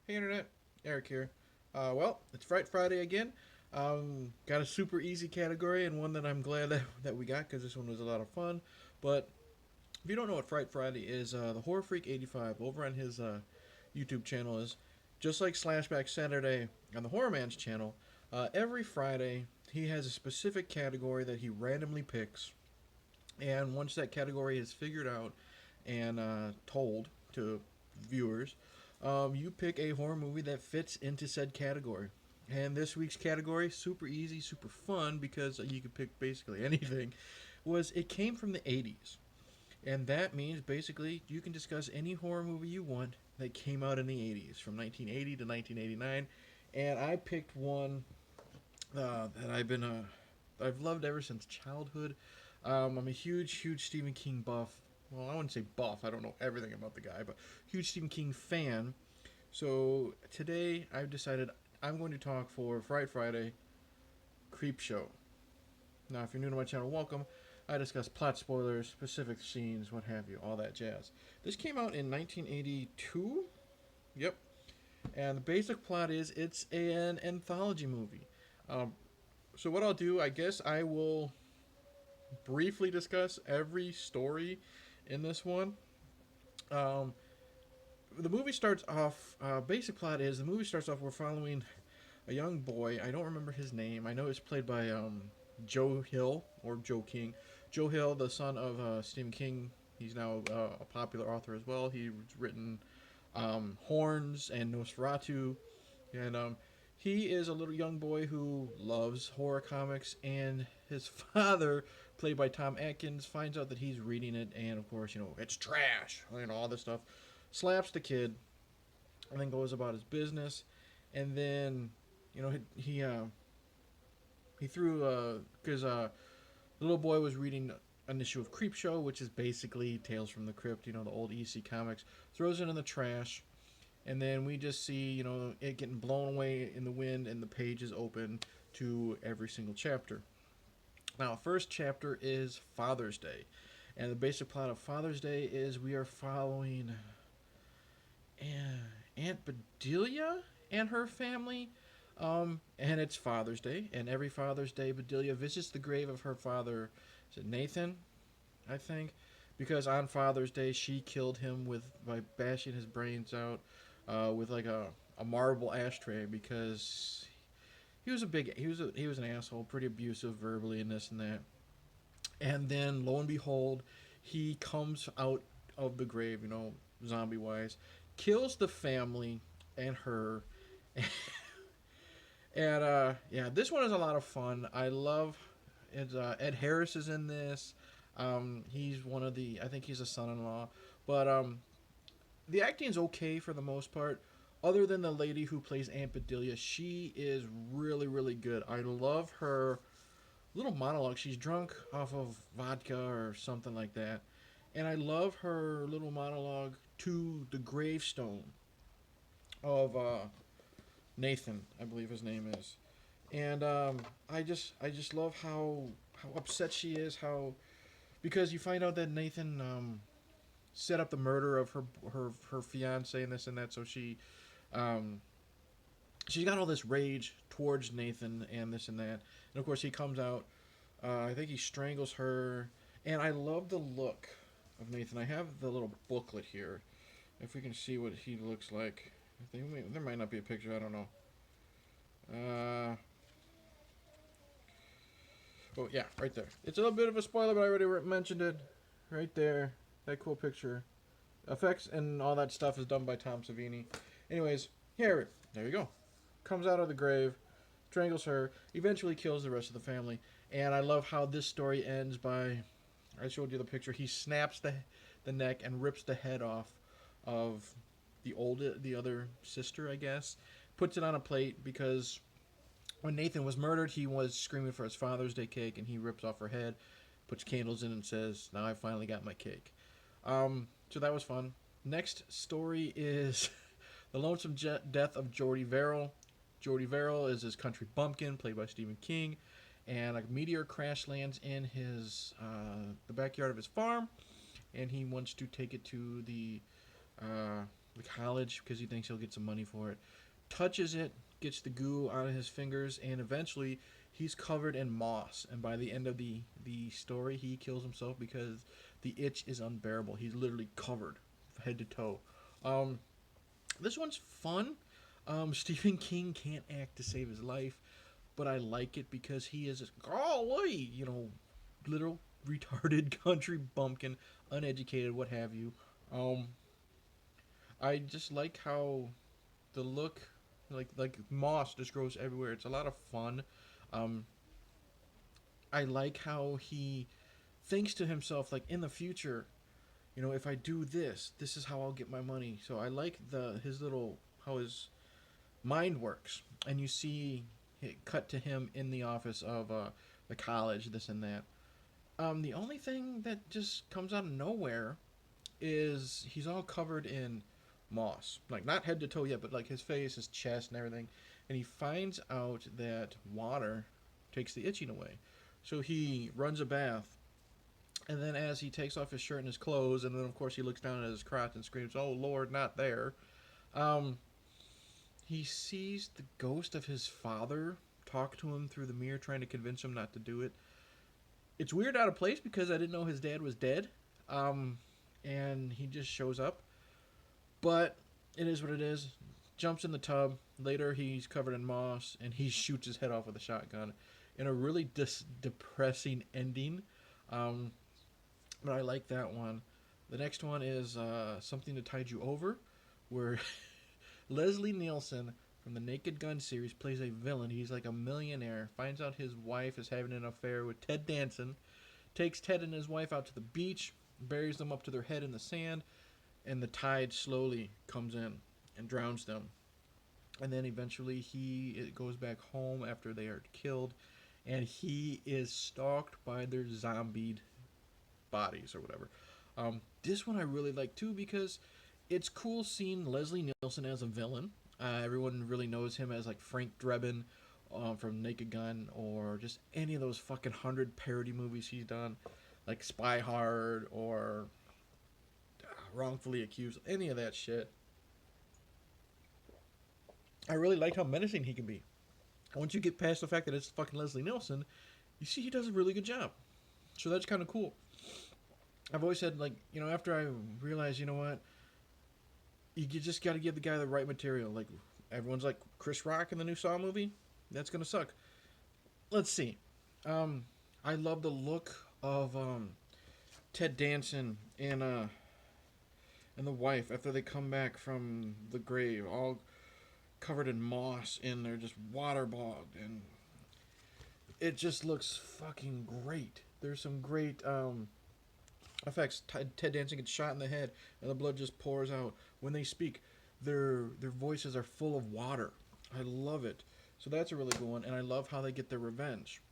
Hey Internet, Eric here. Well, it's Fright Friday again. Got a super easy category and one that I'm glad that we got because this one was a lot of fun. But if you don't know what Fright Friday is, the Horror Freak 85 over on his YouTube channel is just like Slashback Saturday on the Horror Man's channel. Every Friday, he has a specific category that he randomly picks, and once that category is figured out and told to viewers, you pick a horror movie that fits into said category. And this week's category, super easy, super fun, because you could pick basically anything, was it came from the 80s. And that means basically you can discuss any horror movie you want that came out in the 80s, from 1980 to 1989. And I picked one that I've loved ever since childhood. I'm a huge Stephen King buff. Well, I wouldn't say buff. I don't know everything about the guy, but huge Stephen King fan. So today I've decided I'm going to talk for Fright Friday, Creepshow. Now, if you're new to my channel, welcome. I discuss plot spoilers, specific scenes, what have you, all that jazz. This came out in 1982. Yep. And the basic plot is it's an anthology movie. Um, so what I'll do, I guess I will briefly discuss every story in this one. Um, the movie starts off. Basic plot is the movie starts off. We're following a young boy. I don't remember his name. I know it's played by Joe Hill or Joe King. Joe Hill, the son of Stephen King. He's now a popular author as well. He's written Horns and Nosferatu, and he is a little young boy who loves horror comics, and his father, played by Tom Atkins, finds out that he's reading it, and of course, it's trash, all this stuff. Slaps the kid, and then goes about his business, and then, he threw because the little boy was reading an issue of Creepshow, which is basically Tales from the Crypt, the old EC comics, throws it in the trash, and then we just see it getting blown away in the wind, and the pages open to every single chapter. Now, first chapter is Father's Day, and the basic plot of Father's Day is we are following Aunt Bedelia and her family. And it's Father's Day, and every Father's Day, Bedelia visits the grave of her father. Is it Nathan? I think, because on Father's Day she killed him by bashing his brains out with like a marble ashtray, because he was an asshole, pretty abusive verbally and this and that. And then lo and behold, he comes out of the grave, zombie wise, kills the family and her. And yeah, this one is a lot of fun. I love it. Ed Harris is in this. He's one of I think he's a son-in-law, but the acting's okay for the most part. Other than the lady who plays Aunt Bedelia, she is really good. I love her little monologue. She's drunk off of vodka or something like that, and I love her little monologue to the gravestone of Nathan, I believe his name is. And I just love how upset she is, how because you find out that Nathan set up the murder of her fiance and this and that, so um, she's got all this rage towards Nathan and this and that, and of course he comes out. I think he strangles her, and I love the look of Nathan. I have the little booklet here, if we can see what he looks like. There might not be a picture. I don't know. Oh yeah, right there. It's a little bit of a spoiler, but I already mentioned it. Right there, that cool picture. Effects and all that stuff is done by Tom Savini. Anyways, there you go. Comes out of the grave, strangles her, eventually kills the rest of the family. And I love how this story ends by, I showed you the picture. He snaps the neck and rips the head off of the other sister, I guess. Puts it on a plate because when Nathan was murdered, he was screaming for his Father's Day cake, and he rips off her head, puts candles in, and says, "Now I finally got my cake." So that was fun. Next story is the lonesome death of Jordy Verrill. Jordy Verrill is his country bumpkin, played by Stephen King, and a meteor crash lands in the backyard of his farm, and he wants to take it to the the college because he thinks he'll get some money for it. Touches it, gets the goo out of his fingers, and eventually he's covered in moss. And by the end of the story, he kills himself because the itch is unbearable. He's literally covered head to toe. Um, this one's fun. Stephen King can't act to save his life, but I like it because he is, golly, literal retarded country bumpkin, uneducated, what have you. Um, I just like how the look, like moss just grows everywhere. It's a lot of fun. Um, I like how he thinks to himself, like in the future, if I do this, this is how I'll get my money. So I like the his little how his mind works, and you see it cut to him in the office of the college, this and that. The only thing that just comes out of nowhere is he's all covered in moss, like not head to toe yet, but like his face, his chest, and everything. And he finds out that water takes the itching away, so he runs a bath. And then, as he takes off his shirt and his clothes, and then of course he looks down at his crotch and screams, "Oh Lord, not there!" Um, he sees the ghost of his father talk to him through the mirror, trying to convince him not to do it. It's weird out of place because I didn't know his dad was dead. Um, and he just shows up. But it is what it is. Jumps in the tub. Later, he's covered in moss, and he shoots his head off with a shotgun in a really depressing ending. Um, but I like that one. The next one is Something to Tide You Over, where Leslie Nielsen from the Naked Gun series plays a villain. He's like a millionaire, finds out his wife is having an affair with Ted Danson, takes Ted and his wife out to the beach, buries them up to their head in the sand, and the tide slowly comes in and drowns them. And then eventually he goes back home after they are killed, and he is stalked by their zombied bodies or whatever. This one I really like too because it's cool seeing Leslie Nielsen as a villain. Everyone really knows him as like Frank Drebin from Naked Gun, or just any of those fucking 100 parody movies he's done, like Spy Hard or Wrongfully Accused, any of that shit. I really like how menacing he can be. Once you get past the fact that it's fucking Leslie Nielsen, you see he does a really good job. So that's kind of cool. I've always said, like, after I realized, what, you just got to give the guy the right material. Like, everyone's like, Chris Rock in the new Saw movie? That's going to suck. Let's see. I love the look of Ted Danson and the wife after they come back from the grave, all covered in moss, and they're just waterlogged, and it just looks fucking great. There's some great effects. Ted Danson gets shot in the head, and the blood just pours out. When they speak, their voices are full of water. I love it. So that's a really good one, and I love how they get their revenge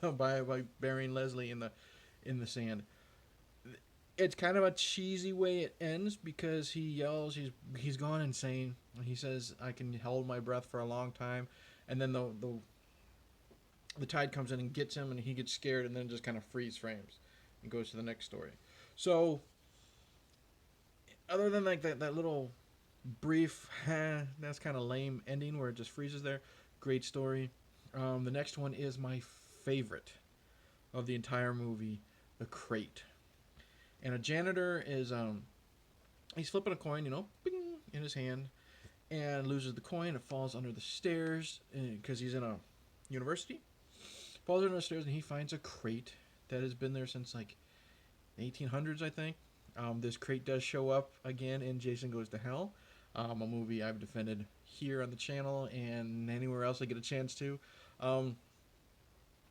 by burying Leslie in the sand. It's kind of a cheesy way it ends because he yells, he's gone insane. He says, "I can hold my breath for a long time," and then the tide comes in and gets him, and he gets scared, and then just kind of freeze frames and goes to the next story. So, other than like that little brief, that's kind of lame ending where it just freezes there. Great story. The next one is my favorite of the entire movie, The Crate. And a janitor is he's flipping a coin, bing, in his hand, and loses the coin. It falls under the stairs because he's in a university. Falls under the stairs, and he finds a crate that has been there since like 1800s, I think. This crate does show up again in Jason Goes to Hell, a movie I've defended here on the channel and anywhere else I get a chance to.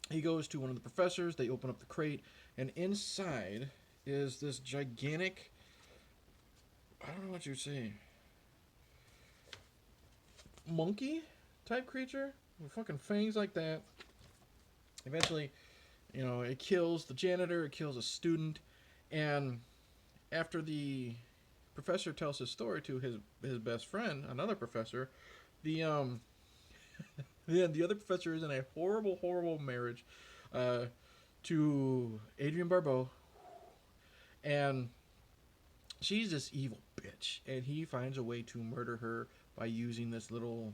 He goes to one of the professors. They open up the crate, and inside is this gigantic, I don't know what you'd say, monkey type creature with fucking fangs like that. Eventually, it kills the janitor, it kills a student, and after the professor tells his story to his best friend, another professor, the the other professor is in a horrible marriage to Adrienne Barbeau, and she's this evil bitch, and he finds a way to murder her by using this little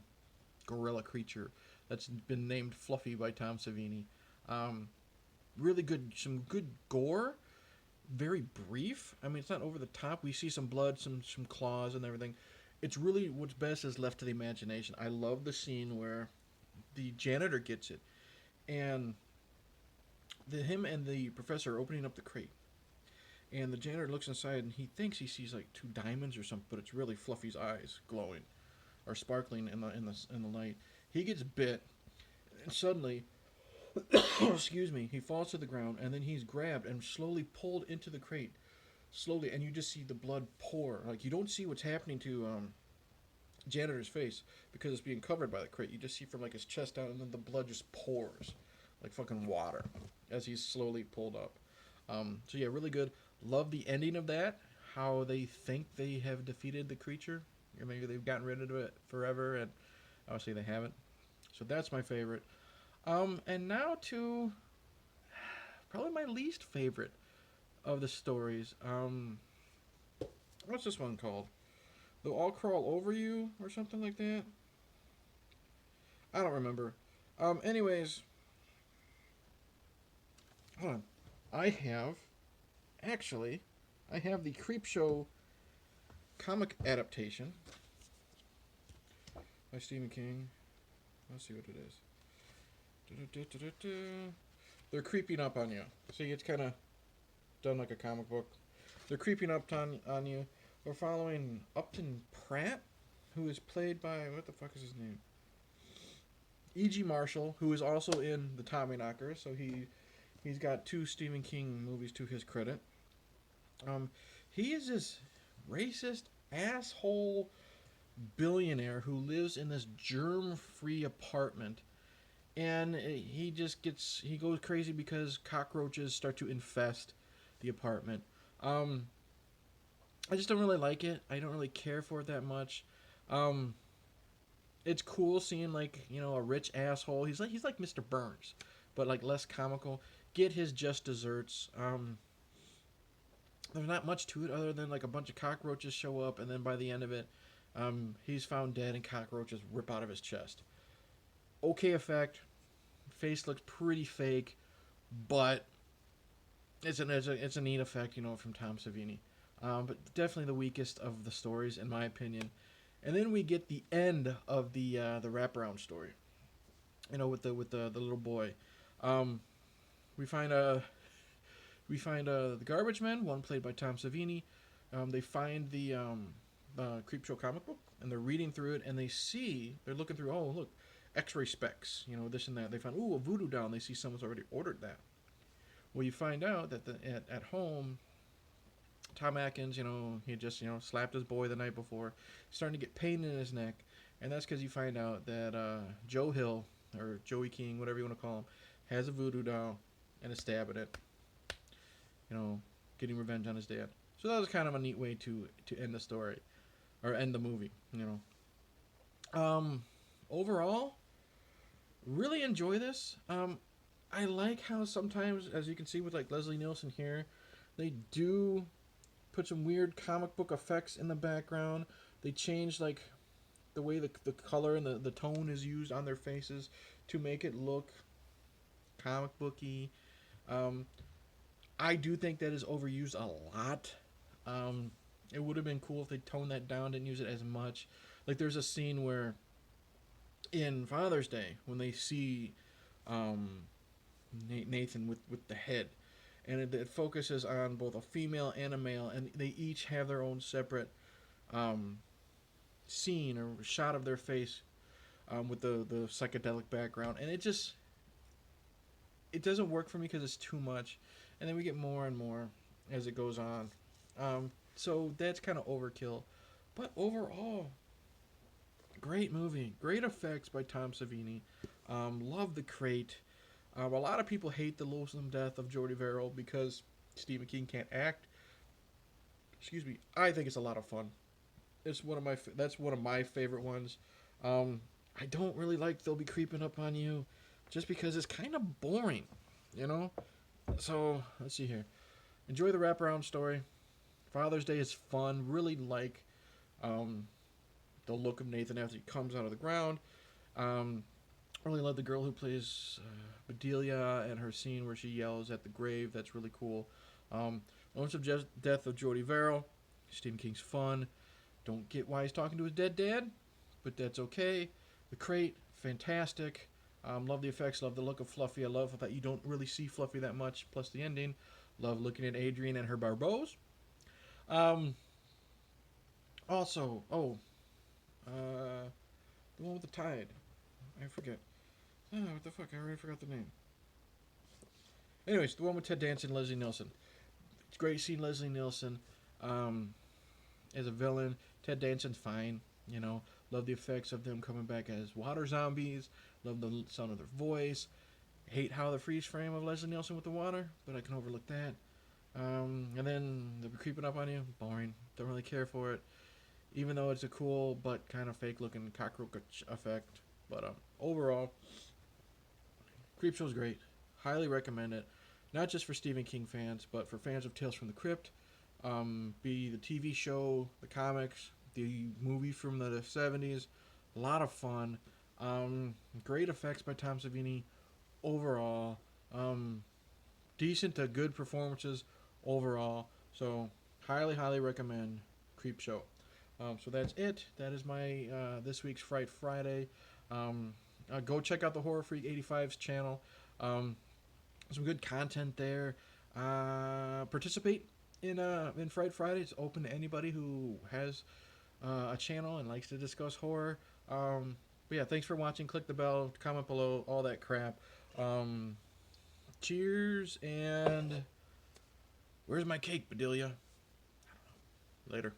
gorilla creature that's been named Fluffy by Tom Savini. Um, really good, some good gore. Very brief. I mean, it's not over the top. We see some blood, some claws, and everything. It's really what's best is left to the imagination. I love the scene where the janitor gets it, and him and the professor are opening up the crate, and the janitor looks inside and he thinks he sees like two diamonds or something, but it's really Fluffy's eyes glowing or sparkling in the light. He gets bit, and suddenly, excuse me, he falls to the ground, and then he's grabbed and slowly pulled into the crate, slowly, and you just see the blood pour. Like you don't see what's happening to janitor's face because it's being covered by the crate. You just see from like his chest down, and then the blood just pours like fucking water as he's slowly pulled up. So yeah, really good. Love the ending of that. How they think they have defeated the creature, or maybe they've gotten rid of it forever, and obviously they haven't. So that's my favorite. And now to probably my least favorite of the stories. What's this one called? They'll all crawl over you or something like that. I don't remember. Anyways, hold on. I have actually, I have the Creepshow comic adaptation by Stephen King. Let's see what it is. They're creeping up on you. See, it's kind of done like a comic book. They're creeping up on you. We're following Upton Pratt, who is played by, what the fuck is his name? E.G. Marshall, who is also in The Tommyknockers, so he's got 2 Stephen King movies to his credit. He is this racist asshole billionaire who lives in this germ-free apartment, and he goes crazy because cockroaches start to infest the apartment. I just don't really like it. I don't really care for it that much. It's cool seeing like a rich asshole. He's like Mr. Burns, but like less comical. Get his just desserts. There's not much to it other than like a bunch of cockroaches show up, and then by the end of it, he's found dead and cockroaches rip out of his chest. Okay effect. Face looks pretty fake, but it's a neat effect, from Tom Savini. But definitely the weakest of the stories, in my opinion. And then we get the end of the wraparound story. With the little boy. We find the garbage men, one played by Tom Savini. They find the Creepshow comic book, and they're reading through it, and they're looking through. Oh, look, X-ray specs, this and that. They find a voodoo doll. And they see someone's already ordered that. Well, you find out that at home, Tom Atkins, he just slapped his boy the night before. He's starting to get pain in his neck, and that's because you find out that Joe Hill or Joey King, whatever you want to call him, has a voodoo doll and is stabbing it. Getting revenge on his dad. So that was kind of a neat way to end the story, or end the movie. Overall, really enjoy this. I like how sometimes, as you can see with like Leslie Nielsen here, they do put some weird comic book effects in the background. They change like the way the color and the tone is used on their faces to make it look comic booky. I do think that is overused a lot. It would have been cool if they toned that down, didn't use it as much. Like there's a scene where in Father's Day when they see Nathan with the head, and it focuses on both a female and a male, and they each have their own separate scene or shot of their face with the psychedelic background, and it doesn't work for me because it's too much, and then we get more and more as it goes on. So that's kind of overkill, but overall, great movie, great effects by Tom Savini. Love the crate. A lot of people hate the loathsome death of Jordy Verrill because Stephen King can't act. Excuse me. I think it's a lot of fun. That's one of my favorite ones. I don't really like They'll Be Creeping Up on You, just because it's kind of boring, So let's see here. Enjoy the wraparound story. Father's Day is fun. Really like um, the look of Nathan after he comes out of the ground. Um, really love the girl who plays Bedelia and her scene where she yells at the grave. That's really cool. Moments of death of Jordy Verrill. Stephen King's fun. Don't get why he's talking to his dead dad, but that's okay. The Crate, fantastic. Love the effects, love the look of Fluffy. I love that you don't really see Fluffy that much, plus the ending. Love looking at Adrian and her barbos. Um, also, the one with the tide. I forget. Oh, what the fuck? I already forgot the name. Anyways, the one with Ted Danson and Leslie Nielsen. It's great seeing Leslie Nielsen um, as a villain. Ted Danson's fine. You know, love the effects of them coming back as water zombies. Love the sound of their voice. Hate how the freeze frame of Leslie Nielsen with the water, but I can overlook that. And then they'll be creeping up on you. Boring. Don't really care for it. Even though it's a cool but kind of fake looking cockroach effect. But overall, Creepshow's great. Highly recommend it. Not just for Stephen King fans, but for fans of Tales from the Crypt. Be the TV show, the comics, the movie from the 70s. A lot of fun. Great effects by Tom Savini overall. Decent to good performances overall. So, highly recommend Creepshow. So that's it. That is my this week's Fright Friday. Go check out the Horror Freak 85's channel. Some good content there. Participate in Fright Friday. It's open to anybody who has a channel and likes to discuss horror. But yeah, thanks for watching. Click the bell, comment below, all that crap. Cheers, and where's my cake, Bedelia? Later.